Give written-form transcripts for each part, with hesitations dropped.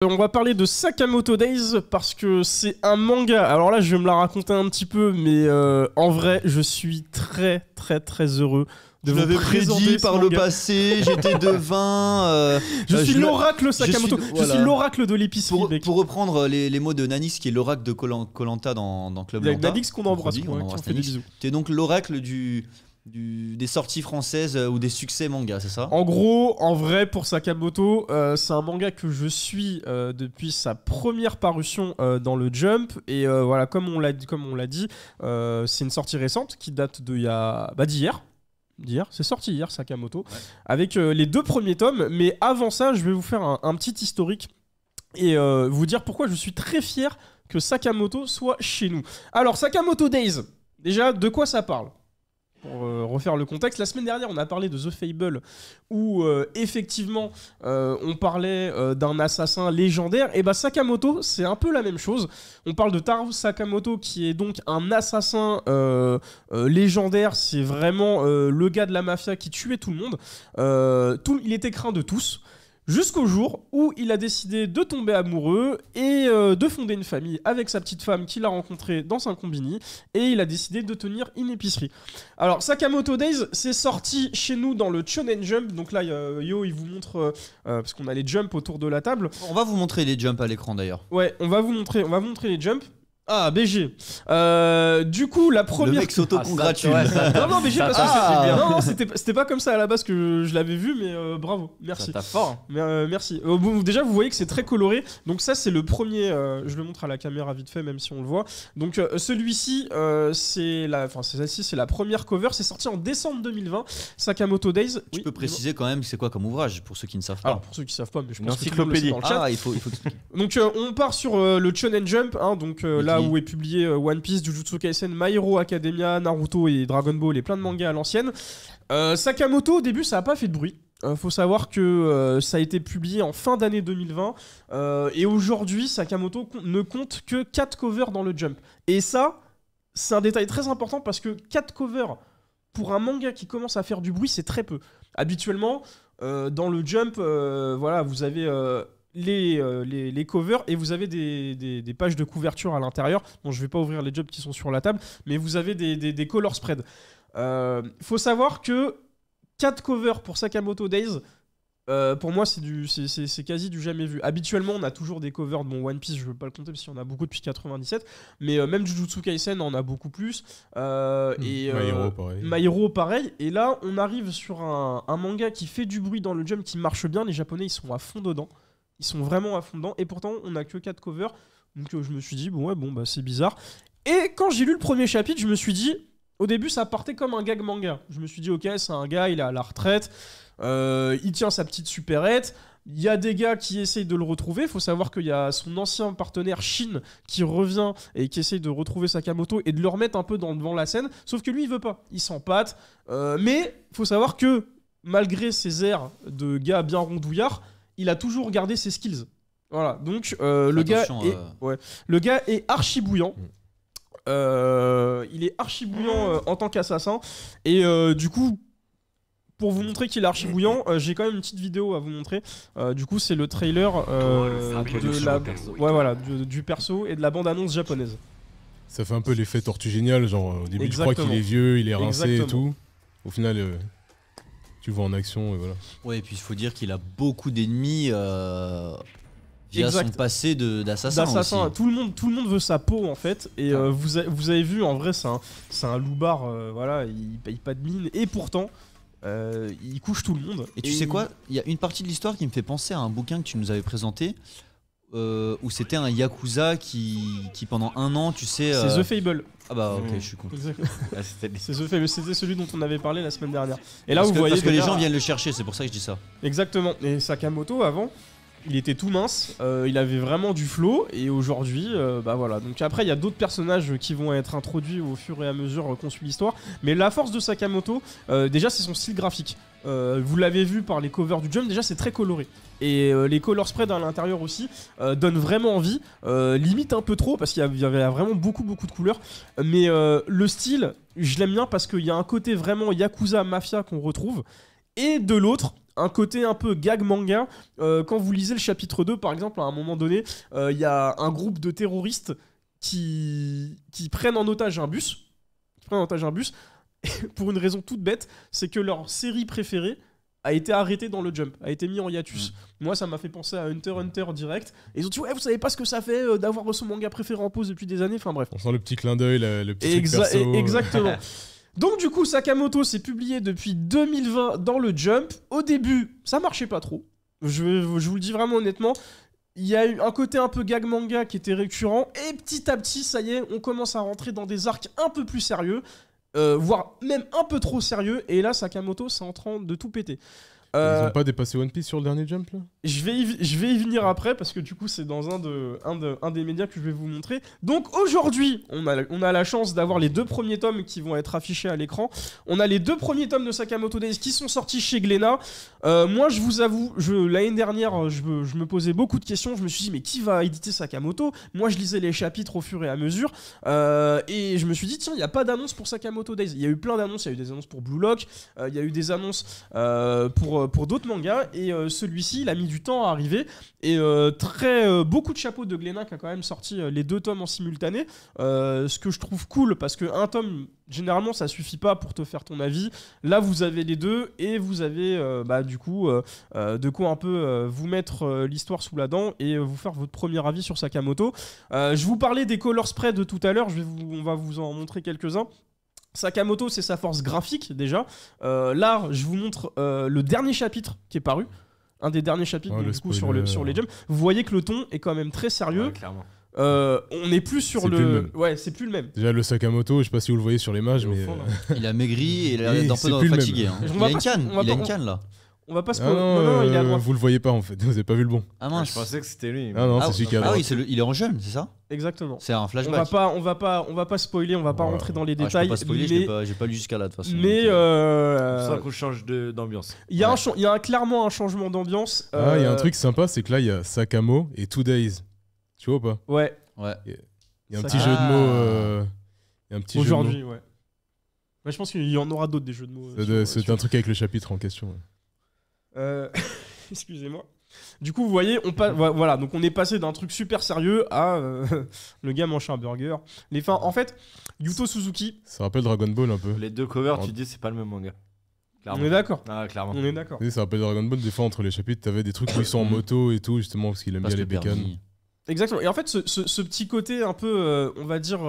On va parler de Sakamoto Days parce que c'est un manga. Alors là, je vais me la raconter un petit peu, mais en vrai, je suis très heureux de vous présenter prédit par le manga. passé, j'étais devin. Je suis l'oracle Sakamoto. Je suis voilà. l'oracle de l'épicerie, mec. Pour reprendre les mots de Nanix, qui est l'oracle de Koh-Lanta dans Club Lanta. Nanix qu'on embrasse, on qui embrasse fait des Nanix. bisous. Tu es donc l'oracle des sorties françaises ou des succès manga, c'est ça? En gros, en vrai, pour Sakamoto, c'est un manga que je suis depuis sa première parution dans le Jump. Et voilà, comme on l'a dit, c'est une sortie récente qui date d'hier. C'est sorti hier, Sakamoto, avec les 2 premiers tomes. Mais avant ça, je vais vous faire un petit historique et vous dire pourquoi je suis très fier que Sakamoto soit chez nous. Alors, Sakamoto Days, déjà, de quoi ça parle ? Pour refaire le contexte, la semaine dernière, on a parlé de The Fable, où effectivement, on parlait d'un assassin légendaire. Et bah Sakamoto, c'est un peu la même chose. On parle de Taro Sakamoto, qui est donc un assassin légendaire. C'est vraiment le gars de la mafia qui tuait tout le monde. Il était craint de tous. Jusqu'au jour où il a décidé de tomber amoureux et de fonder une famille avec sa petite femme qu'il a rencontrée dans un combini, et il a décidé de tenir une épicerie. Alors Sakamoto Days, c'est sorti chez nous dans le Shonen Jump. Donc là, Yo, il vous montre, parce qu'on a les jumps autour de la table. On va vous montrer les jumps à l'écran d'ailleurs. Ouais, on va vous montrer les jumps. Ah, BG. Du coup, la première. Le mec s'auto-congratule. Non, BG, parce que non, c'était pas comme ça à la base que je l'avais vu, mais bravo, merci. Ça tape fort. Merci. Bon, déjà, vous voyez que c'est très coloré. Donc, ça, c'est le premier. Je le montre à la caméra vite fait, même si on le voit. Donc, celui-ci, c'est celle-ci, c'est la première cover. C'est sorti en décembre 2020. Sakamoto Days. Tu peux préciser quand même c'est quoi comme ouvrage pour ceux qui ne savent pas. Alors, pour ceux qui savent pas, mais je pense Une que tout le monde le sait encyclopédie. dans le chat. Ah, il faut expliquer. Donc on part sur le Shonen Jump, hein, donc là où est publié One Piece, Jujutsu Kaisen, My Hero Academia, Naruto et Dragon Ball et plein de mangas à l'ancienne. Sakamoto, au début, ça a pas fait de bruit. Faut savoir que ça a été publié en fin d'année 2020 et aujourd'hui, Sakamoto ne compte que 4 covers dans le Jump. Et ça, c'est un détail très important parce que 4 covers pour un manga qui commence à faire du bruit, c'est très peu. Habituellement, dans le Jump, voilà, vous avez les covers et vous avez des pages de couverture à l'intérieur. Bon, je vais pas ouvrir les jumps qui sont sur la table, mais vous avez des color spread. Faut savoir que 4 covers pour Sakamoto Days, pour moi c'est quasi du jamais vu. Habituellement on a toujours des covers de One Piece, je veux pas le compter parce qu'il y en a beaucoup depuis 97, mais même Jujutsu Kaisen en a beaucoup plus. Et My Hero pareil. Et là on arrive sur un manga qui fait du bruit dans le jump, qui marche bien. Les Japonais ils sont à fond dedans. Ils sont vraiment à fond dedans. Et pourtant, on n'a que 4 covers. Donc je me suis dit, bon, c'est bizarre. Et quand j'ai lu le premier chapitre, je me suis dit, au début, ça partait comme un gag manga. Je me suis dit, ok, c'est un gars, il est à la retraite. Il tient sa petite supérette. Il y a des gars qui essayent de le retrouver. Il faut savoir qu'il y a son ancien partenaire Shin qui revient et qui essaye de retrouver Sakamoto et de le remettre un peu devant la scène. Sauf que lui, il veut pas. Il s'empâte. Mais il faut savoir que, malgré ses airs de gars bien rondouillard, il a toujours gardé ses skills. Voilà, donc le gars est archi bouillant. Il est archi bouillant en tant qu'assassin. Et du coup, pour vous montrer qu'il est archi bouillant, j'ai quand même une petite vidéo à vous montrer. Du coup, c'est le trailer du perso et de la bande-annonce japonaise. Ça fait un peu l'effet Tortue Géniale, genre au début tu crois qu'il est vieux, il est rincé et tout. Au final... tu vois en action et voilà. Ouais, et puis il faut dire qu'il a beaucoup d'ennemis via son passé d'assassin aussi. Tout le monde veut sa peau en fait. Et vous avez vu, en vrai, c'est un loupard, voilà, il paye pas de mine. Et pourtant, il couche tout le monde. Et tu sais quoi, il y a une partie de l'histoire qui me fait penser à un bouquin que tu nous avais présenté. Où c'était un Yakuza qui pendant 1 an, tu sais... C'est The Fable. Ah bah ok, je suis con. C'est The Fable, c'était celui dont on avait parlé la semaine dernière. Et là, parce vous voyez... Parce que les gens viennent le chercher, c'est pour ça que je dis ça. Exactement. Et Sakamoto, avant, il était tout mince, il avait vraiment du flow, et aujourd'hui, bah voilà. Donc après, il y a d'autres personnages qui vont être introduits au fur et à mesure qu'on suit l'histoire. Mais la force de Sakamoto, déjà, c'est son style graphique. Vous l'avez vu par les covers du Jump, déjà, c'est très coloré. Et les color spreads à l'intérieur aussi donnent vraiment envie, limite un peu trop parce qu'il y avait vraiment beaucoup de couleurs, mais le style je l'aime bien parce qu'il y a un côté vraiment Yakuza Mafia qu'on retrouve, et de l'autre un côté un peu gag manga. Quand vous lisez le chapitre 2, par exemple, à un moment donné, il y a un groupe de terroristes qui prennent en otage un bus. Pour une raison toute bête, c'est que leur série préférée a été arrêtée dans le Jump, a été mis en hiatus. Moi, ça m'a fait penser à Hunter x Hunter direct. Et ils ont dit, ouais, vous savez pas ce que ça fait d'avoir son manga préféré en pause depuis des années. Enfin bref. On sent le petit clin d'œil, le petit truc perso. Exactement. Donc du coup, Sakamoto s'est publié depuis 2020 dans le Jump. Au début, ça marchait pas trop. Je vous le dis vraiment honnêtement. Il y a eu un côté un peu gag manga qui était récurrent. Et petit à petit, ça y est, on commence à rentrer dans des arcs un peu plus sérieux. Voire même un peu trop sérieux. Et là, Sakamoto, c'est en train de tout péter. Ils ont pas dépassé One Piece sur le dernier Jump là ? Je vais y venir après parce que du coup c'est dans un des médias que je vais vous montrer. Donc aujourd'hui on a la chance d'avoir les 2 premiers tomes qui vont être affichés à l'écran. On a les 2 premiers tomes de Sakamoto Days qui sont sortis chez Glénat. Moi je vous avoue, l'année dernière je me posais beaucoup de questions. Je me suis dit mais qui va éditer Sakamoto ? Moi je lisais les chapitres au fur et à mesure et je me suis dit tiens il n'y a pas d'annonce pour Sakamoto Days. Il y a eu plein d'annonces, il y a eu des annonces pour Blue Lock, il y a eu des annonces pour d'autres mangas et celui-ci il a mis du temps à arriver et beaucoup de chapeaux de Glénat qui a quand même sorti les 2 tomes en simultané, ce que je trouve cool parce que un tome généralement ça suffit pas pour te faire ton avis. Là vous avez les 2 et vous avez du coup de quoi un peu vous mettre l'histoire sous la dent et vous faire votre premier avis sur Sakamoto. Je vous parlais des color spreads tout à l'heure, on va vous en montrer quelques-uns. Sakamoto, c'est sa force graphique déjà. Là, je vous montre le dernier chapitre qui est paru. Un des derniers chapitres donc, du coup, sur les Jump. Vous voyez que le ton est quand même très sérieux. Ouais, clairement. On n'est plus sur le. Ouais, c'est plus le même. Déjà, le Sakamoto, je sais pas si vous le voyez sur l'image, mais. Il a maigri et il a l'air un peu fatigué. Hein. Il a une canne là. On va pas se non, il est à droite. Vous le voyez pas en fait, vous avez pas vu le bon. Ah mince. Je pensais que c'était lui. Ah non, c'est celui qui est à droite. Ah oui, il est en jeune, c'est ça ? Exactement. C'est un flashback. On va pas spoiler, on va pas rentrer dans les détails. Je peux pas spoiler, j'ai pas lu jusqu'à là de toute façon. Mais C'est pour ça qu'on change d'ambiance. Il y a clairement un changement d'ambiance. Il y a un truc sympa, c'est que là il y a Sakamo et 2 Days. Tu vois ou pas ? Ouais. Il y a un petit jeu de mots. Aujourd'hui, ouais. Je pense qu'il y en aura d'autres des jeux de mots. C'est un truc avec le chapitre en question. Excusez-moi. Du coup, vous voyez, voilà, donc on est passé d'un truc super sérieux à le gars mange un burger. En fait, Yuto Suzuki. Ça rappelle Dragon Ball un peu. Les 2 covers, tu dis, c'est pas le même manga. Clairement. On est d'accord. Ah, clairement. On est d'accord. Ça rappelle Dragon Ball, des fois entre les chapitres, t'avais des trucs où ils sont en moto et tout, justement, parce qu'il aime bien les bécanes. Exactement. Et en fait, ce petit côté un peu, on va dire,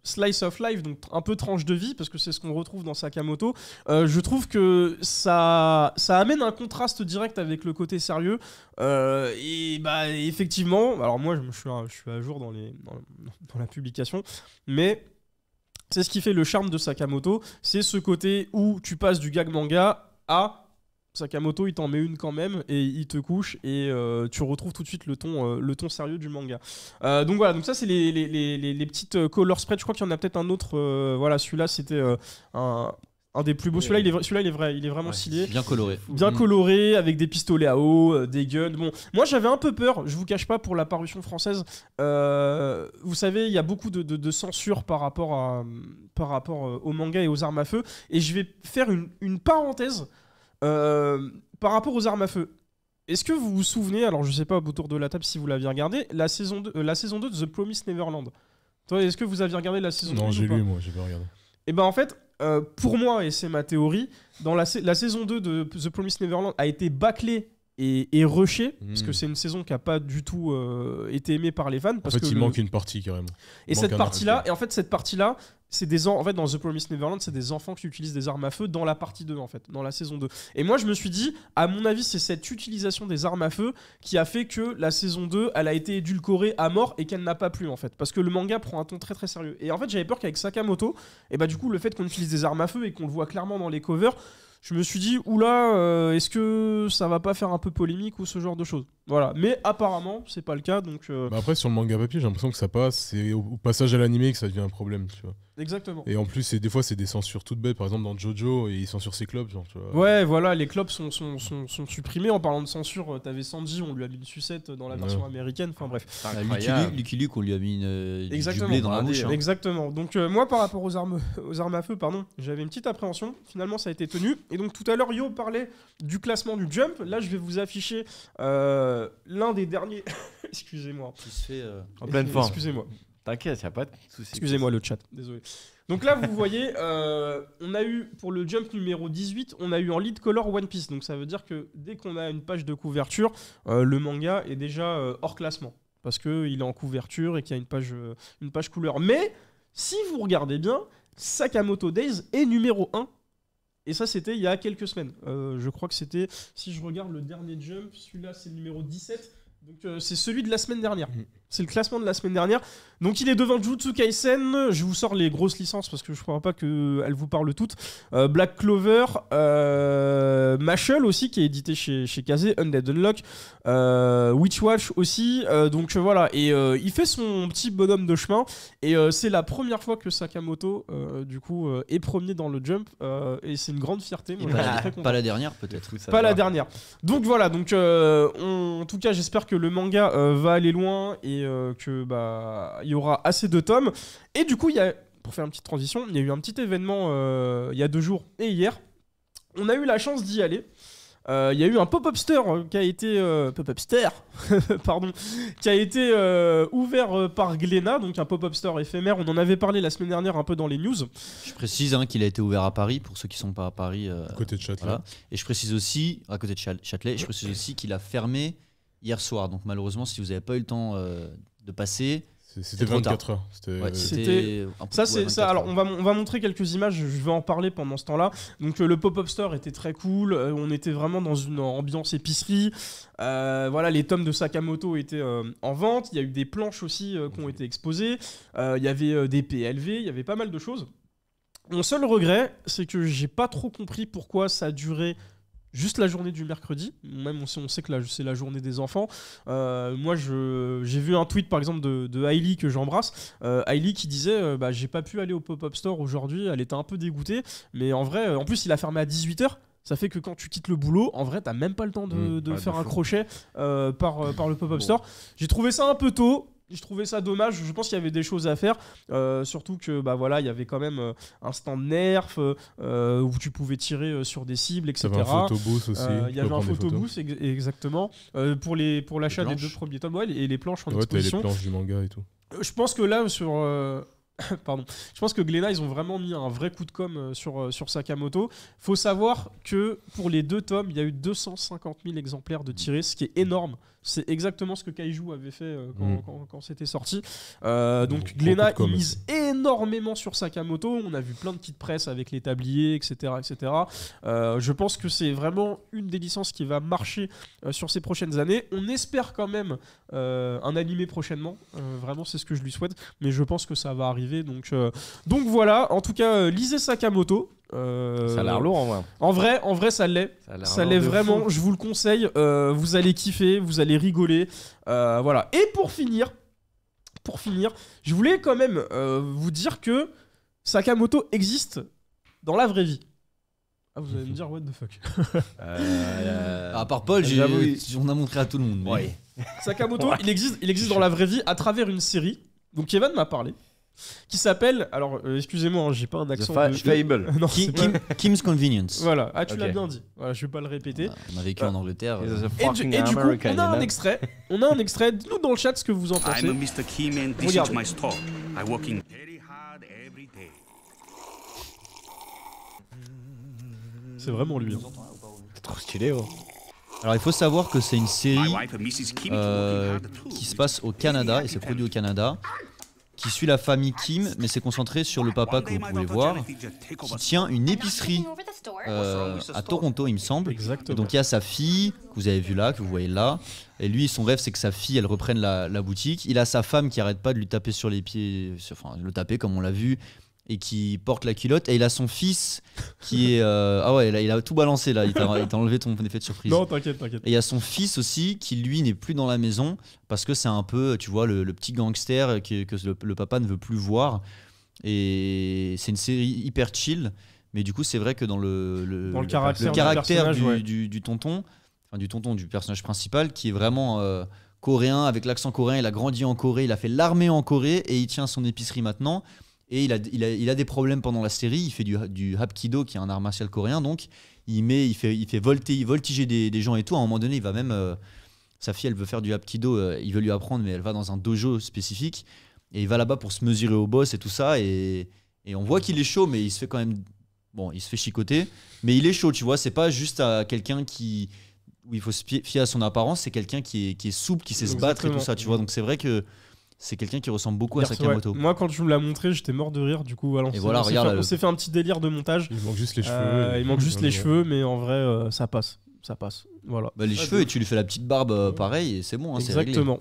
slice of life, donc un peu tranche de vie, parce que c'est ce qu'on retrouve dans Sakamoto, je trouve que ça amène un contraste direct avec le côté sérieux. Et effectivement, alors moi, je suis à jour dans la publication, mais c'est ce qui fait le charme de Sakamoto, c'est ce côté où tu passes du gag manga à... Sakamoto il t'en met une quand même et il te couche et tu retrouves tout de suite le ton sérieux du manga. Donc voilà, donc ça c'est les petites color spreads. Je crois qu'il y en a peut-être un autre. Voilà, celui-là c'était un des plus beaux. Celui-là il est vraiment stylé. Bien coloré. Bien coloré avec des pistolets à eau, des guns. Bon, moi j'avais un peu peur. Je vous cache pas pour la parution française. Vous savez, il y a beaucoup de censure par rapport aux mangas et aux armes à feu. Et je vais faire une parenthèse. Par rapport aux armes à feu, est-ce que vous vous souvenez, alors je sais pas autour de la table si vous l'aviez regardé, la saison 2 de The Promised Neverland. Toi, est-ce que vous aviez regardé la saison 2 ? Non, j'ai lu, moi, j'ai pas regardé. Et ben en fait, pour moi, et c'est ma théorie, dans la saison 2 de The Promised Neverland a été bâclée et rushée, parce que c'est une saison qui a pas du tout été aimée par les fans. Parce il manque une partie carrément. Et cette partie-là, c'est en fait dans The Promised Neverland, c'est des enfants qui utilisent des armes à feu dans la partie 2 en fait, dans la saison 2. Et moi je me suis dit, à mon avis, c'est cette utilisation des armes à feu qui a fait que la saison 2, elle a été édulcorée à mort et qu'elle n'a pas plu en fait, parce que le manga prend un ton très très sérieux. Et en fait, j'avais peur qu'avec Sakamoto, et du coup, le fait qu'on utilise des armes à feu et qu'on le voit clairement dans les covers, je me suis dit, oula, est-ce que ça va pas faire un peu polémique ou ce genre de choses ? Voilà, mais apparemment c'est pas le cas donc. Après sur le manga papier j'ai l'impression que ça passe, c'est au passage à l'animé que ça devient un problème, tu vois. Exactement. Et en plus des fois c'est des censures toutes bêtes, par exemple dans Jojo et ils censurent ses clopes, genre, tu vois. Ouais voilà, les clopes sont supprimés. En parlant de censure, t'avais Sanji, on lui a mis une sucette dans la version américaine, enfin bref. Lucky Luke on lui a mis du blé dans la bouche. Exactement. Donc moi par rapport aux armes à feu, j'avais une petite appréhension. Finalement ça a été tenu. Et donc tout à l'heure Yo parlait du classement du Jump. Là je vais vous afficher l'un des derniers. Excusez-moi. Qui se fait en pleine forme. Excusez-moi. T'inquiète, y a pas de souci. Excusez-moi le chat, désolé. Donc là, vous voyez, on a eu, pour le Jump numéro 18, on a eu en lead color One Piece. Donc ça veut dire que dès qu'on a une page de couverture, le manga est déjà hors classement. Parce qu'il est en couverture et qu'il y a une page couleur. Mais, si vous regardez bien, Sakamoto Days est numéro 1. Et ça, c'était il y a quelques semaines. Je crois que c'était, si je regarde le dernier Jump, celui-là, c'est le numéro 17. Donc c'est celui de la semaine dernière. C'est le classement de la semaine dernière. Donc il est devant Jujutsu Kaisen. Je vous sors les grosses licences parce que je ne crois pas qu'elles vous parlent toutes. Black Clover, Mashle aussi qui est édité chez Kazé, Undead Unlock, Witchwatch aussi. Donc voilà. Et il fait son petit bonhomme de chemin. Et c'est la première fois que Sakamoto du coup est premier dans le Jump. Et c'est une grande fierté. Moi, pas la dernière peut-être. Pas la dernière. Donc voilà. Donc en tout cas j'espère que le manga va aller loin et que il y aura assez de tomes. Et du coup, pour faire une petite transition, il y a eu un petit événement il y a 2 jours et hier. On a eu la chance d'y aller. Il y a eu un pop-up store qui a été qui a été ouvert par Glénat, donc un pop-up store éphémère. On en avait parlé la semaine dernière un peu dans les news. Je précise qu'il a été ouvert à Paris pour ceux qui sont pas à Paris. À côté de Châtelet. Voilà. Et je précise aussi à côté de Châtelet. Je précise aussi qu'il a fermé hier soir. Donc malheureusement, si vous n'avez pas eu le temps de passer, c'était 24 heures. C'était ça. Alors on va montrer quelques images. Je vais en parler pendant ce temps-là. Donc le pop-up store était très cool. On était vraiment dans une ambiance épicerie. Voilà, les tomes de Sakamoto étaient en vente. Il y a eu des planches aussi qui ont été exposées. Il y avait des PLV. Il y avait pas mal de choses. Mon seul regret, c'est que j'ai pas trop compris pourquoi ça a duré juste la journée du mercredi, même si on sait que c'est la journée des enfants. Moi, j'ai vu un tweet, par exemple, de Hailey, que j'embrasse. Hailey qui disait j'ai pas pu aller au pop-up store aujourd'hui, elle était un peu dégoûtée. Mais en vrai, en plus, il a fermé à 18h. Ça fait que quand tu quittes le boulot, en vrai, t'as même pas le temps de faire un crochet par le pop-up store. J'ai trouvé ça un peu tôt. Je trouvais ça dommage, je pense qu'il y avait des choses à faire, surtout que il y avait quand même un stand Nerf où tu pouvais tirer sur des cibles, etc. Il y avait un photobooth aussi. Il y avait un photobooth, exactement, pour l'achat des 2 premiers tomes, et les planches en exposition. Ouais, t'as les planches du manga et tout. Je pense que là, sur... Pardon. Je pense que Glénat, ils ont vraiment mis un vrai coup de com' sur Sakamoto. Faut savoir que pour les 2 tomes, il y a eu 250 000 exemplaires de tirés, ce qui est énorme. C'est exactement ce que Kaiju avait fait quand c'était sorti. Donc Glénat, il mise énormément sur Sakamoto. On a vu plein de petites presses avec les tabliers, etc. etc. Je pense que c'est vraiment une des licences qui va marcher sur ces prochaines années. On espère quand même un animé prochainement. Vraiment, c'est ce que je lui souhaite. Mais je pense que ça va arriver. Donc voilà, en tout cas, lisez Sakamoto. Ça a l'air lourd en vrai. En vrai, ça l'est. Ça l'est vraiment. Je vous le conseille. Vous allez kiffer, vous allez rigoler. Voilà. Et pour finir, je voulais quand même vous dire que Sakamoto existe dans la vraie vie. Ah, vous allez me dire what the fuck. À part Paul, on a montré à tout le monde. Mais... Ouais. Sakamoto, il existe dans la vraie vie à travers une série. Donc Kevin m'a parlé. Qui s'appelle, alors excusez-moi, j'ai pas un accent. Fable. Non, Kim's Convenience. Voilà, tu l'as bien dit. Voilà, je vais pas le répéter. On a vécu en Angleterre. Et du coup, on a un extrait. Dites-nous dans le chat ce que vous en pensez. Regardez. C'est vraiment lui. C'est trop stylé. Alors il faut savoir que c'est une série qui se passe au Canada et c'est produit au Canada, qui suit la famille Kim, mais c'est concentré sur le papa que vous pouvez voir, qui tient une épicerie à Toronto, il me semble. Exactement. Et donc il y a sa fille, que vous avez vu là, que vous voyez là, et lui, son rêve, c'est que sa fille, elle reprenne la boutique. Il a sa femme qui arrête pas de lui taper sur les pieds, enfin, le taper comme on l'a vu. et qui porte la culotte, et il a son fils qui est... ah ouais, là, il a tout balancé là, il t'a enlevé ton effet de surprise. Non, t'inquiète. Et il y a son fils aussi qui lui n'est plus dans la maison parce que c'est un peu, tu vois, le petit gangster que le papa ne veut plus voir. Et c'est une série hyper chill, mais du coup c'est vrai que dans le caractère du tonton, enfin du tonton du personnage principal qui est vraiment coréen avec l'accent coréen, il a grandi en Corée, il a fait l'armée en Corée et il tient son épicerie maintenant. Et il a des problèmes pendant la série. Il fait du hapkido, qui est un art martial coréen. Donc, il fait voltiger des gens et tout. À un moment donné, il va même... sa fille, elle veut faire du hapkido. Il veut lui apprendre, mais elle va dans un dojo spécifique. Et il va là-bas pour se mesurer au boss et tout ça. Et on voit qu'il est chaud, mais il se fait quand même... Bon, il se fait chicoter. Mais il est chaud, tu vois. C'est pas juste à quelqu'un où il faut se fier à son apparence. C'est quelqu'un qui est souple, qui sait se battre et tout ça, tu vois. Donc, c'est vrai que... C'est quelqu'un qui ressemble beaucoup à Sakamoto. Ouais. Moi, quand tu me l'as montré, j'étais mort de rire. Du coup, voilà, on s'est fait un petit délire de montage. Il manque juste les cheveux. Il manque juste les cheveux, mais en vrai, ça passe. Voilà. Bah, les cheveux, et tu lui fais la petite barbe pareil, et c'est bon, hein, c'est réglé. Exactement.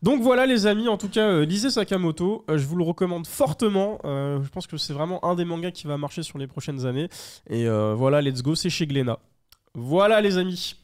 Donc voilà, les amis. En tout cas, lisez Sakamoto. Je vous le recommande fortement. Je pense que c'est vraiment un des mangas qui va marcher sur les prochaines années. Et voilà, let's go, c'est chez Glénat. Voilà, les amis.